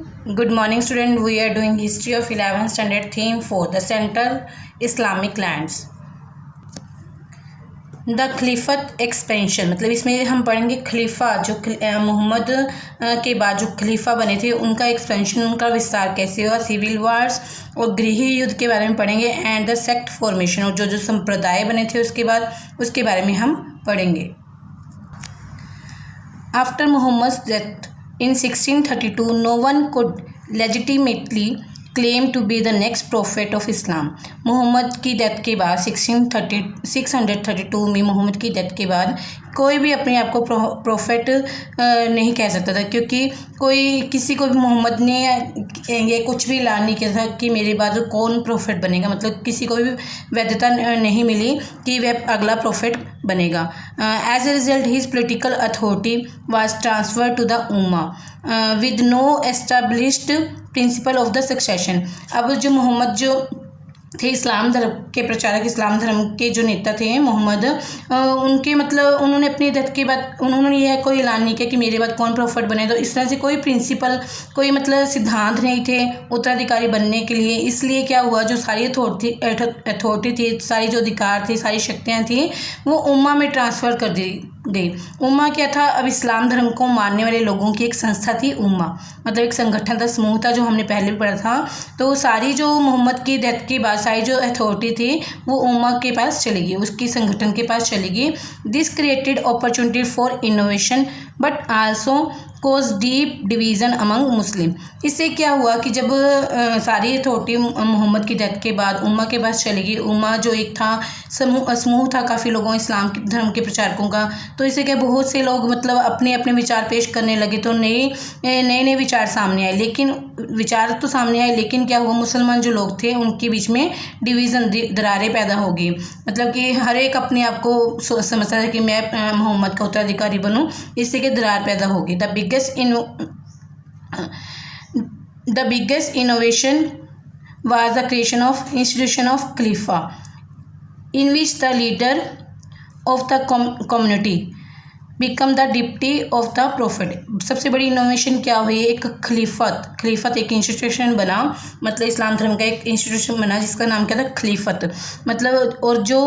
Good morning, student. We are doing history of 11th standard, theme 4, the Central Islamic lands. The खलीफत expansion, मतलब इसमें हम पढ़ेंगे खलीफा जो मोहम्मद के बाद जो खलीफा बने थे उनका एक्सपेंशन, उनका विस्तार कैसे हुआ, सिविल वार्स और गृह युद्ध के बारे में पढ़ेंगे, एंड द सेक्ट फॉर्मेशन, और जो जो संप्रदाय बने थे उसके बारे में हम पढ़ेंगे. After Muhammad death in 632, no one could legitimately claim to be the next prophet of Islam. Muhammad की डेथ के बाद 632 में मोहम्मद की डेथ के बाद कोई भी अपने आप को प्रोफेट नहीं कह सकता था, क्योंकि किसी को भी मोहम्मद ने ये कुछ भी ऐलान नहीं किया था कि मेरे बाद कौन प्रोफेट बनेगा. मतलब किसी को भी वैधता नहीं मिली कि वह अगला प्रोफेट बनेगा. As a result his political authority was transferred to the ummah with no established principle of the succession. अब जो मोहम्मद जो थे इस्लाम धर्म के प्रचारक, इस्लाम धर्म के जो नेता थे मोहम्मद, उनके मतलब उन्होंने अपनी डेथ के बाद उन्होंने यह कोई ऐलान नहीं किया कि मेरे बाद कौन प्रोफेट बने. तो इस तरह से कोई प्रिंसिपल, कोई मतलब सिद्धांत नहीं थे उत्तराधिकारी बनने के लिए. इसलिए क्या हुआ, जो सारी अथॉरिटी थी, सारी जो अधिकार थे, सारी शक्तियाँ थी, वो उम्मा में ट्रांसफ़र कर दी गई. उम्मा क्या था, अब इस्लाम धर्म को मानने वाले लोगों की एक संस्था थी उम्मा, मतलब एक संगठन था, समूह था, जो हमने पहले भी पढ़ा था. तो सारी जो मोहम्मद की डेथ के बाद सारी जो अथॉरिटी थी वो उम्मा के पास चली गई, उसकी संगठन के पास चली गई. This created opportunity for innovation but also caused deep division among Muslim. इससे क्या हुआ कि जब सारी अथॉरिटी मोहम्मद की डेथ के बाद उम्मा के पास चली गई, उम्मा जो एक था समूह था काफ़ी लोगों इस्लाम धर्म के प्रचारकों का, तो इससे क्या बहुत से लोग मतलब अपने अपने विचार पेश करने लगे. तो नए विचार सामने आए, लेकिन विचार तो सामने आए, लेकिन क्या हुआ, मुसलमान जो लोग थे उनके बीच में डिवीज़न, दरारें पैदा हो गई. मतलब कि हर एक अपने आप को समझता था कि मैं मोहम्मद का उत्तराधिकारी बनूं, इससे कि दरार पैदा होगी. The biggest innovation was the creation of institution of Khalifa, in which the leader of the community become the deputy of the prophet. सबसे बड़ी इनोवेशन क्या हुई, एक खलीफत एक इंस्टीट्यूशन बना, मतलब इस्लाम धर्म का एक इंस्टीट्यूशन बना जिसका नाम क्या था, खलीफत. मतलब और जो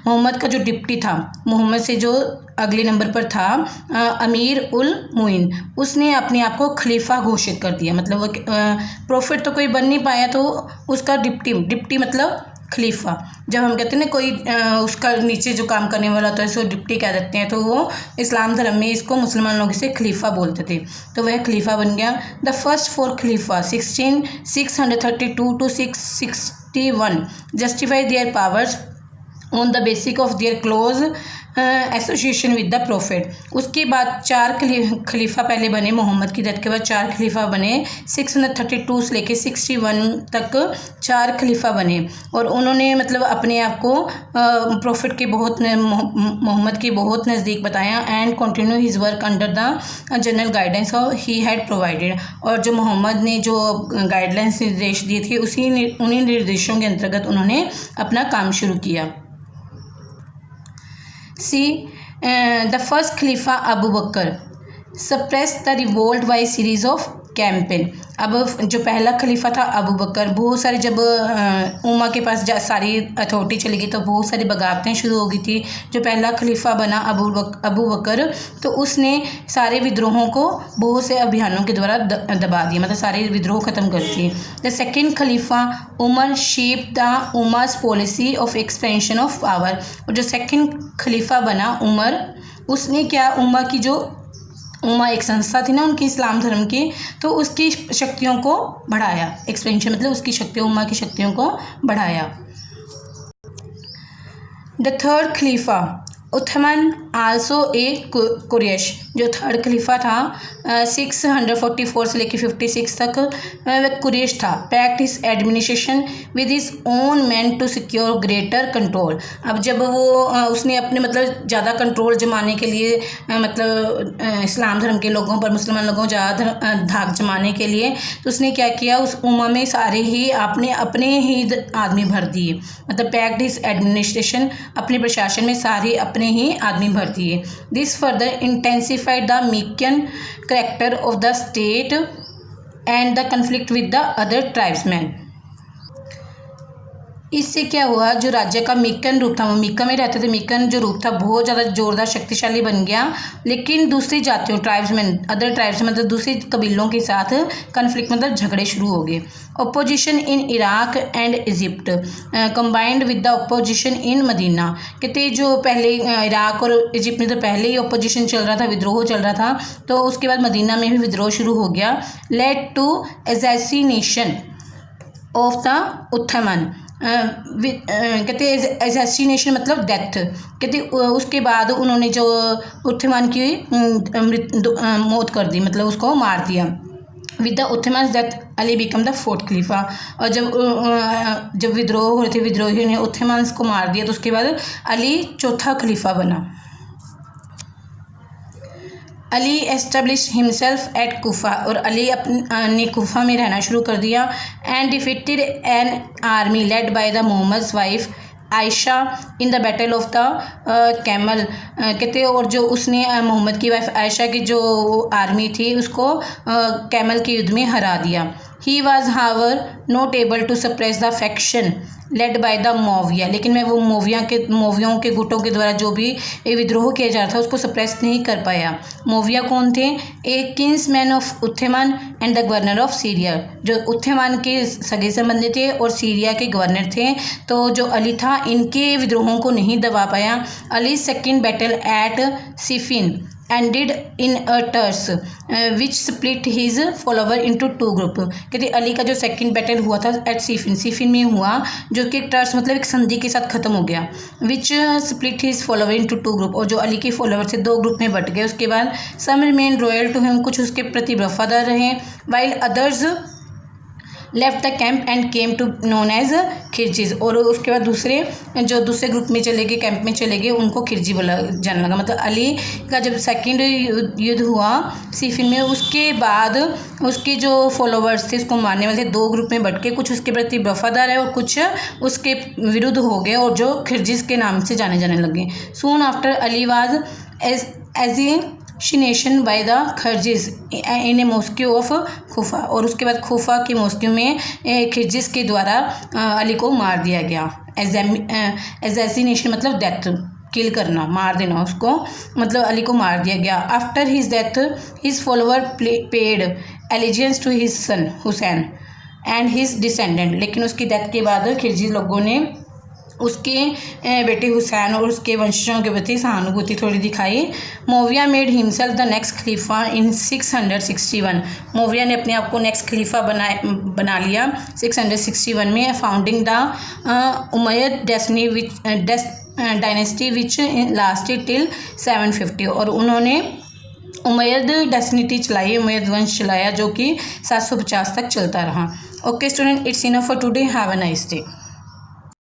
मोहम्मद का जो डिप्टी था, मोहम्मद से जो अगले नंबर पर था, अमीर उल मुइन, उसने अपने आप को खलीफा घोषित कर दिया. मतलब वो प्रोफेट तो कोई बन नहीं पाया, तो उसका डिप्टी मतलब खलीफा. जब हम कहते हैं ना कोई उसका नीचे जो काम करने वाला होता है उसको डिप्टी कह देते हैं, तो वो इस्लाम धर्म में इसको मुसलमान लोग इसे खलीफा बोलते थे, तो वह खलीफा बन गया. The first 4 khalifa 632 to 661 justify their powers on the basic of their close association with the prophet. उसके बाद 4 खलीफा पहले बने, मोहम्मद की डेथ के बाद 4 खलीफा बने. 632 से लेके 61 तक 4 खलीफा बने, और उन्होंने मतलब अपने आप को प्रोफेट के मोहम्मद के बहुत नज़दीक बताया. And continue his work under the general guidance he had provided. और जो मोहम्मद ने जो गाइडलाइंस निर्देश दिए थे उन्हीं निर्देशों के अंतर्गत उन्होंने अपना काम शुरू किया. The first Khalifa Abu Bakr suppressed the revolt by a series of campaign. अब जो पहला खलीफा था अबू बकर, बहुत सारे जब उम्मा के पास सारी अथॉरिटी चली गई तो बहुत सारी बगावतें शुरू हो गई थी. जो पहला खलीफा बना अबू बकर, तो उसने सारे विद्रोहों को बहुत से अभियानों के द्वारा दबा दिया, मतलब सारे विद्रोह ख़त्म कर दिए. द सेकेंड खलीफा Umar shape the Umar's policy of expansion of power. और जो सेकेंड खलीफा बना उमर, उसने क्या, उम्मा एक संस्था थी ना उनकी इस्लाम धर्म की, तो उसकी शक्तियों को बढ़ाया. एक्सपेंशन मतलब उसकी शक्तियों, उम्मा की शक्तियों को बढ़ाया. द थर्ड खलीफा उथमान आल्सो ए कुरैश. जो थर्ड खलीफा था 644 से लेकर 56 तक वह कुरैश था. Packed his administration with his own man to secure greater control. अब जब वो उसने अपने मतलब ज़्यादा कंट्रोल जमाने के लिए, मतलब इस्लाम धर्म के लोगों पर, मुसलमान लोगों को ज़्यादा धाक जमाने के लिए, तो उसने क्या किया, उस उम्मा में सारे ही आपने अपने ही आदमी भर दिए. मतलब पैक्ट हिज एडमिनिस्ट्रेशन, अपने प्रशासन में सारे अपने ही आदमी भर दिए. This further intensify clarified the Meccan character of the state and the conflict with the other tribesmen. इससे क्या हुआ, जो राज्य का मीकन रूप था, वो मीका में रहते थे, मीकन जो रूप था बहुत ज़्यादा जोरदार शक्तिशाली बन गया, लेकिन दूसरी जातियों ट्राइब्समैन अदर ट्राइब्स मतलब दूसरे कबीलों के साथ कन्फ्लिक्ट मतलब झगड़े शुरू हो गए. Opposition in Iraq and Egypt combined with the opposition in Medina. कहते जो पहले इराक और इजिप्ट में तो पहले ही अपोजिशन चल रहा था, विद्रोह चल रहा था, तो उसके बाद मदीना में भी विद्रोह शुरू हो गया. Led to assassination of the Uthman. कहते असैसिनेशन मतलब डेथ. कहते उसके बाद उन्होंने जो उत्थमान की मौत कर दी, मतलब उसको मार दिया. With the Uthman death Ali become the fourth खलीफा. और जब विद्रोह हो रहे थे, विद्रोहियों ने उत्थमान को मार दिया, तो उसके बाद अली चौथा खलीफा बना. Ali establish himself at Kufa. और अली अपने कोफा में रहना शुरू कर दिया. And defeated an army led by the Muhammad wife Aisha in the battle of the camel. कहते और जो उसने मोहम्मद की वाइफ आयशा की जो आर्मी थी उसको कैमल के युद्ध में हरा दिया. He was however not able to suppress the faction led by the Muawiya. लेकिन मैं वो मोवियों के गुटों के द्वारा जो भी विद्रोह किया जा रहा था उसको सप्रेस नहीं कर पाया. मोविया कौन थे? A kinsman of Uthman and the governor of Syria. जो उत्थमान के सगे संबंधी थे और सीरिया के गवर्नर थे. तो जो अली था इनके विद्रोहों को नहीं दबा पाया. Ali second battle at Siffin ended in a terse which split his follower into two group. कहते अली का जो सेकंड बैटल हुआ था एट सिफिन में हुआ, जो कि टर्स मतलब एक संधि के साथ खत्म हो गया. Which split his follower into two group. और जो अली के फॉलोवर थे दो ग्रुप में बट गए. उसके बाद some remain loyal to him, कुछ उसके प्रति वफादार रहे. While others left the camp and came to known as Kharijites. और उसके बाद दूसरे ग्रुप में चले गए, कैंप में चले गए, उनको खिरजी बोला जाने लगा. मतलब अली का जब सेकंड युद्ध हुआ सिफिन में, उसके बाद उसके जो फॉलोवर्स थे उसको मारने वाले थे, दो ग्रुप में बट के, कुछ उसके प्रति वफादार है और कुछ उसके विरुद्ध हो गए और जो खिरजीज के नाम से जाने लगे. Soon after Ali was assassination by the Kharijites in a mosque of Kufa. और उसके बाद खूफा के मॉस्क्यू में खिरजिज के द्वारा अली को मार दिया गया. एज़िनेशन मतलब डेथ, किल करना, मार देना उसको, मतलब अली को मार दिया गया. After his death his follower paid allegiance to his son Hussain and his descendant. लेकिन उसकी डेथ के बाद खिरजी लोगों ने उसके बेटे हुसैन और उसके वंशजों के प्रति सहानुभूति थोड़ी दिखाई. मोविया मेड हिमसेल्फ द नेक्स्ट खलीफा इन 661. मोविया ने अपने आप को नेक्स्ट खलीफा बना लिया 661 में. Founding the Umayyad dynasty which lasted till 750. और उन्होंने उमैयद डायनेस्टी चलाई, उमैयद वंश चलाया जो कि 750 तक चलता रहा. Okay student, it's enough for today. Have a nice day.